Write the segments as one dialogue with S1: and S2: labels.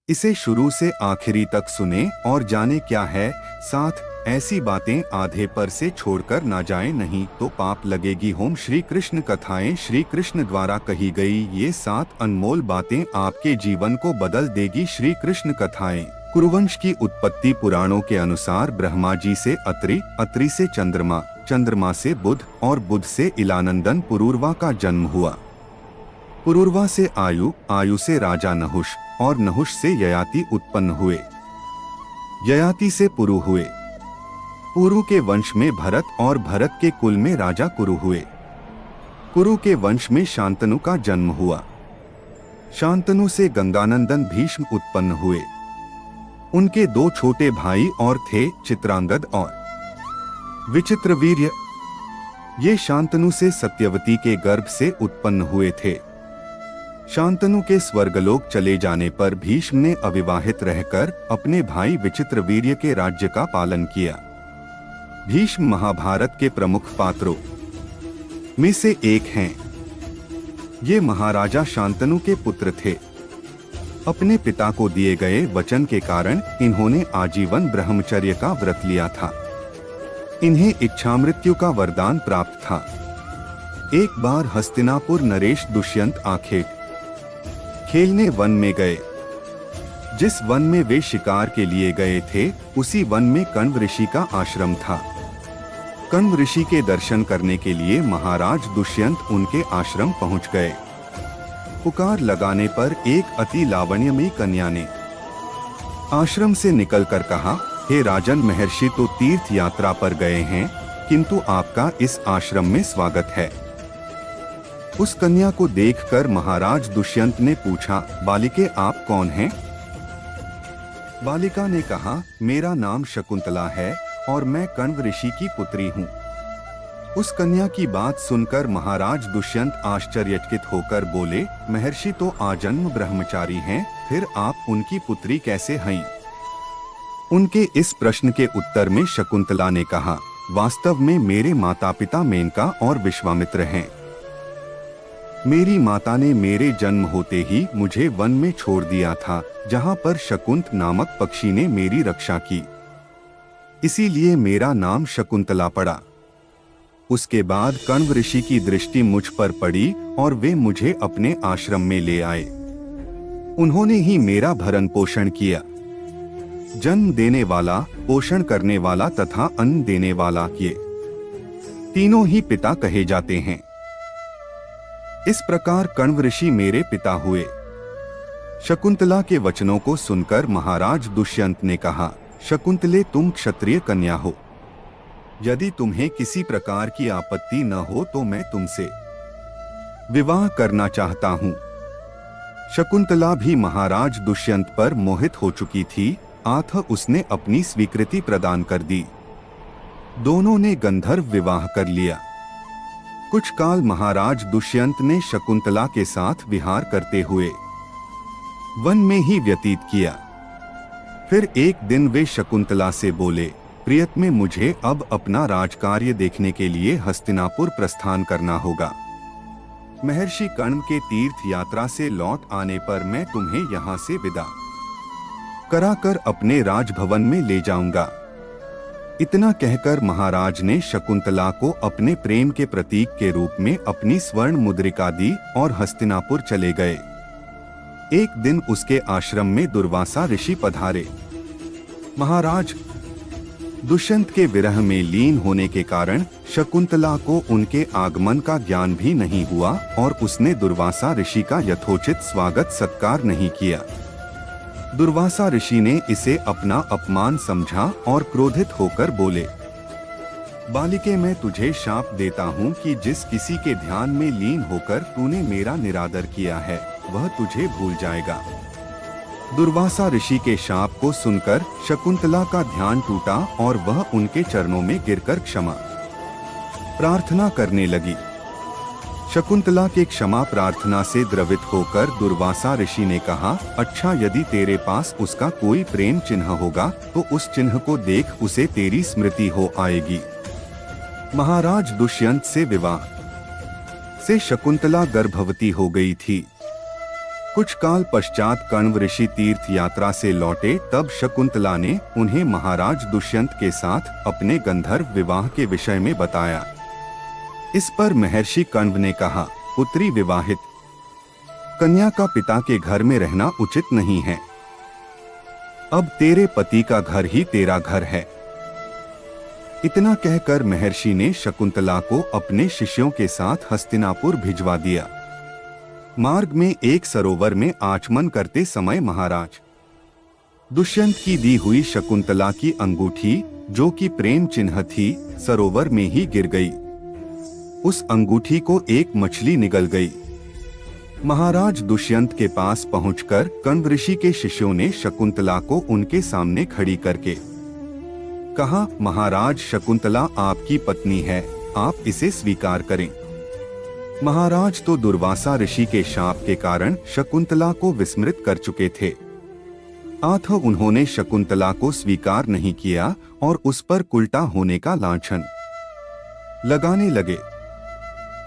S1: इसे शुरू से आखिरी तक सुने और जाने क्या है। साथ ऐसी बातें आधे पर से छोड़कर ना जाएं, नहीं तो पाप लगेगी। होम श्री कृष्ण कथाएं। श्री कृष्ण द्वारा कही गई ये 7 अनमोल बातें आपके जीवन को बदल देगी। श्री कृष्ण कथाएं। कुरुवंश की उत्पत्ति पुराणों के अनुसार ब्रह्मा जी से अत्रि, अत्रि से चंद्रमा, चंद्रमा से बुध और बुध से इलानंदन पुरूरवा का जन्म हुआ। पुरूरवा से आयु, आयु से राजा नहुष और नहुष से ययाति उत्पन्न हुए। ययाति से पुरु हुए। पुरु के वंश में भरत और भरत के कुल में राजा कुरु हुए। कुरु के वंश में शांतनु का जन्म हुआ। शांतनु से गंगानंदन भीष्म उत्पन्न हुए। उनके 2 छोटे भाई और थे, चित्रांगद और विचित्रवीर्य। ये शांतनु से सत्यवती के गर्भ से उत्पन्न हुए थे। शांतनु के स्वर्गलोक चले जाने पर भीष्म ने अविवाहित रहकर अपने भाई विचित्रवीर्य के राज्य का पालन किया। भीष्म महाभारत के प्रमुख पात्रों में से एक हैं। ये महाराजा शांतनु के पुत्र थे। अपने पिता को दिए गए वचन के कारण इन्होंने आजीवन ब्रह्मचर्य का व्रत लिया था। इन्हें इच्छामृत्यु का वरदान प्राप्त था। एक बार हस्तिनापुर नरेश दुष्यंत आखेट खेलने वन में गए। जिस वन में वे शिकार के लिए गए थे, उसी वन में कण्व ऋषि का आश्रम था। कण्व ऋषि के दर्शन करने के लिए महाराज दुष्यंत उनके आश्रम पहुंच गए। पुकार लगाने पर एक अति लावण्यमयी कन्या ने आश्रम से निकलकर कहा, हे राजन, महर्षि तो तीर्थ यात्रा पर गए हैं, किंतु आपका इस आश्रम में स्वागत है। उस कन्या को देखकर महाराज दुष्यंत ने पूछा, बालिके आप कौन हैं? बालिका ने कहा, मेरा नाम शकुंतला है और मैं कण्व ऋषि की पुत्री हूँ। उस कन्या की बात सुनकर महाराज दुष्यंत आश्चर्यचकित होकर बोले, महर्षि तो आजन्म ब्रह्मचारी हैं, फिर आप उनकी पुत्री कैसे हैं? उनके इस प्रश्न के उत्तर में शकुंतला ने कहा, वास्तव में मेरे माता पिता मेनका और विश्वामित्र हैं। मेरी माता ने मेरे जन्म होते ही मुझे वन में छोड़ दिया था, जहाँ पर शकुंत नामक पक्षी ने मेरी रक्षा की। इसीलिए मेरा नाम शकुंतला पड़ा। उसके बाद कण्व ऋषि की दृष्टि मुझ पर पड़ी और वे मुझे अपने आश्रम में ले आए। उन्होंने ही मेरा भरण पोषण किया। जन्म देने वाला, पोषण करने वाला तथा अन्न देने वाला, ये तीनों ही पिता कहे जाते हैं। इस प्रकार कण्व ऋषि मेरे पिता हुए। शकुंतला के वचनों को सुनकर महाराज दुष्यंत ने कहा, शकुंतले, तुम क्षत्रिय कन्या हो। यदि तुम्हें किसी प्रकार की आपत्ति न हो तो मैं तुमसे विवाह करना चाहता हूँ। शकुंतला भी महाराज दुष्यंत पर मोहित हो चुकी थी, अतः उसने अपनी स्वीकृति प्रदान कर दी। दोनों ने गंधर्व विवाह कर लिया। कुछ काल महाराज दुष्यंत ने शकुंतला के साथ विहार करते हुए वन में ही व्यतीत किया। फिर एक दिन वे शकुंतला से बोले, प्रियतमे, मुझे अब अपना राजकार्य देखने के लिए हस्तिनापुर प्रस्थान करना होगा। महर्षि कण्व के तीर्थ यात्रा से लौट आने पर मैं तुम्हें यहाँ से विदा कराकर अपने राजभवन में ले जाऊंगा। इतना कहकर महाराज ने शकुंतला को अपने प्रेम के प्रतीक के रूप में अपनी स्वर्ण मुद्रिका दी और हस्तिनापुर चले गए। एक दिन उसके आश्रम में दुर्वासा ऋषि पधारे। महाराज, दुष्यंत के विरह में लीन होने के कारण शकुंतला को उनके आगमन का ज्ञान भी नहीं हुआ और उसने दुर्वासा ऋषि का यथोचित स्वागत सत्कार नहीं किया। दुर्वासा ऋषि ने इसे अपना अपमान समझा और क्रोधित होकर बोले, बालिके, मैं तुझे शाप देता हूँ कि जिस किसी के ध्यान में लीन होकर तूने मेरा निरादर किया है, वह तुझे भूल जाएगा। दुर्वासा ऋषि के शाप को सुनकर शकुंतला का ध्यान टूटा और वह उनके चरणों में गिरकर क्षमा प्रार्थना करने लगी। शकुंतला के क्षमा प्रार्थना से द्रवित होकर दुर्वासा ऋषि ने कहा, अच्छा, यदि तेरे पास उसका कोई प्रेम चिन्ह होगा तो उस चिन्ह को देख उसे तेरी स्मृति हो आएगी। महाराज दुष्यंत से विवाह से शकुंतला गर्भवती हो गई थी। कुछ काल पश्चात कण्व ऋषि तीर्थ यात्रा से लौटे, तब शकुंतला ने उन्हें महाराज दुष्यंत के साथ अपने गंधर्व विवाह के विषय में बताया। इस पर महर्षि कण्व ने कहा, पुत्री, विवाहित कन्या का पिता के घर में रहना उचित नहीं है। अब तेरे पति का घर ही तेरा घर है। इतना कहकर महर्षि ने शकुंतला को अपने शिष्यों के साथ हस्तिनापुर भिजवा दिया। मार्ग में एक सरोवर में आचमन करते समय महाराज दुष्यंत की दी हुई शकुंतला की अंगूठी, जो कि प्रेम चिन्ह थी, सरोवर में ही गिर गई। उस अंगूठी को एक मछली निगल गई। महाराज दुष्यंत के पास पहुंचकर कण्व ऋषि के शिष्यों ने शकुंतला को उनके सामने खड़ी करके कहा, महाराज, शकुंतला आपकी पत्नी है, आप इसे स्वीकार करें। महाराज तो दुर्वासा ऋषि के शाप के कारण शकुंतला को विस्मृत कर चुके थे, अतः उन्होंने शकुंतला को स्वीकार नहीं किया और उस पर उल्टा होने का लांछन लगाने लगे।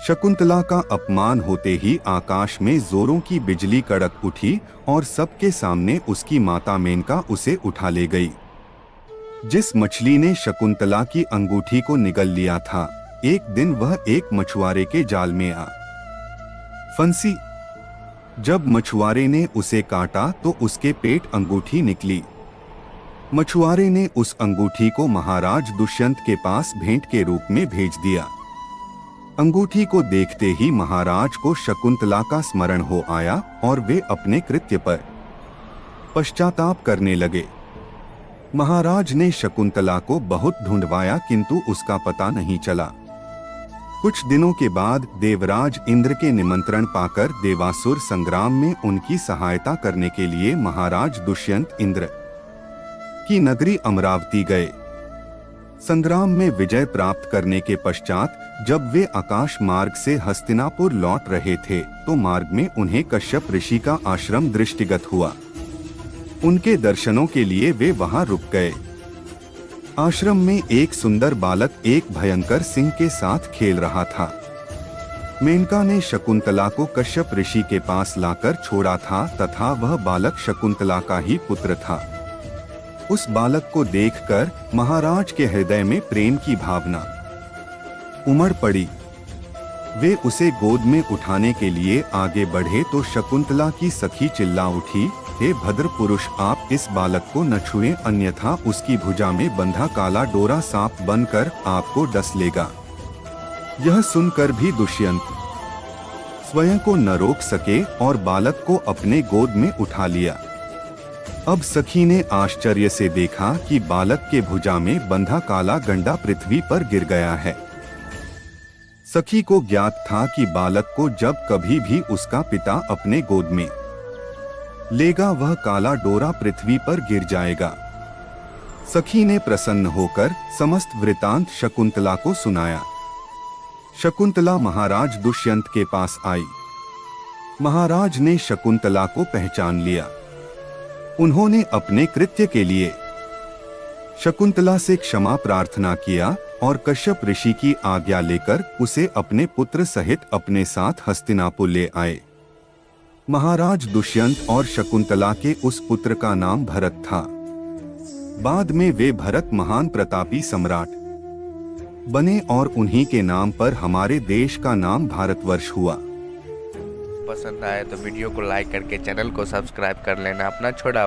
S1: शकुंतला का अपमान होते ही आकाश में जोरों की बिजली कड़क उठी और सबके सामने उसकी माता मेनका उसे उठा ले गई। जिस मछली ने शकुंतला की अंगूठी को निगल लिया था, एक दिन वह एक मछुआरे के जाल में आ फंसी। जब मछुआरे ने उसे काटा तो उसके पेट अंगूठी निकली। मछुआरे ने उस अंगूठी को महाराज दुष्यंत के पास भेंट के रूप में भेज दिया। अंगूठी को देखते ही महाराज को शकुंतला का स्मरण हो आया और वे अपने कृत्य पर पश्चाताप करने लगे। महाराज ने शकुंतला को बहुत ढूंढवाया, किंतु उसका पता नहीं चला। कुछ दिनों के बाद देवराज इंद्र के निमंत्रण पाकर देवासुर संग्राम में उनकी सहायता करने के लिए महाराज दुष्यंत इंद्र की नगरी अमरावती गए। संग्राम में विजय प्राप्त करने के पश्चात जब वे आकाश मार्ग से हस्तिनापुर लौट रहे थे, तो मार्ग में उन्हें कश्यप ऋषि का आश्रम दृष्टिगत हुआ। उनके दर्शनों के लिए वे वहां रुक गए। आश्रम में एक सुंदर बालक एक भयंकर सिंह के साथ खेल रहा था। मेनका ने शकुंतला को कश्यप ऋषि के पास लाकर छोड़ा था तथा वह बालक शकुंतला का ही पुत्र था। उस बालक को देखकर महाराज के हृदय में प्रेम की भावना उमड़ पड़ी। वे उसे गोद में उठाने के लिए आगे बढ़े तो शकुंतला की सखी चिल्ला उठी, हे भद्र पुरुष, आप इस बालक को न छुएं, अन्यथा उसकी भुजा में बंधा काला डोरा सांप बनकर आपको डस लेगा। यह सुनकर भी दुष्यंत स्वयं को न रोक सके और बालक को अपने गोद में उठा लिया। अब सखी ने आश्चर्य से देखा कि बालक के भुजा में बंधा काला गंडा पृथ्वी पर गिर गया है। सखी को ज्ञात था कि बालक को जब कभी भी उसका पिता अपने गोद में लेगा, वह काला डोरा पृथ्वी पर गिर जाएगा। सखी ने प्रसन्न होकर समस्त वृतांत शकुंतला को सुनाया। शकुंतला महाराज दुष्यंत के पास आई। महाराज ने शकुंतला को पहचान लिया। उन्होंने अपने कृत्य के लिए शकुंतला से क्षमा प्रार्थना किया और कश्यप ऋषि की आज्ञा लेकर उसे अपने पुत्र सहित अपने साथ हस्तिनापुर ले आए। महाराज दुष्यंत और शकुंतला के उस पुत्र का नाम भरत था। बाद में वे भरत महान प्रतापी सम्राट बने और उन्हीं के नाम पर हमारे देश का नाम भारतवर्ष हुआ।
S2: पसंद आए तो वीडियो को लाइक करके चैनल को सब्सक्राइब कर लेना। अपना छोटा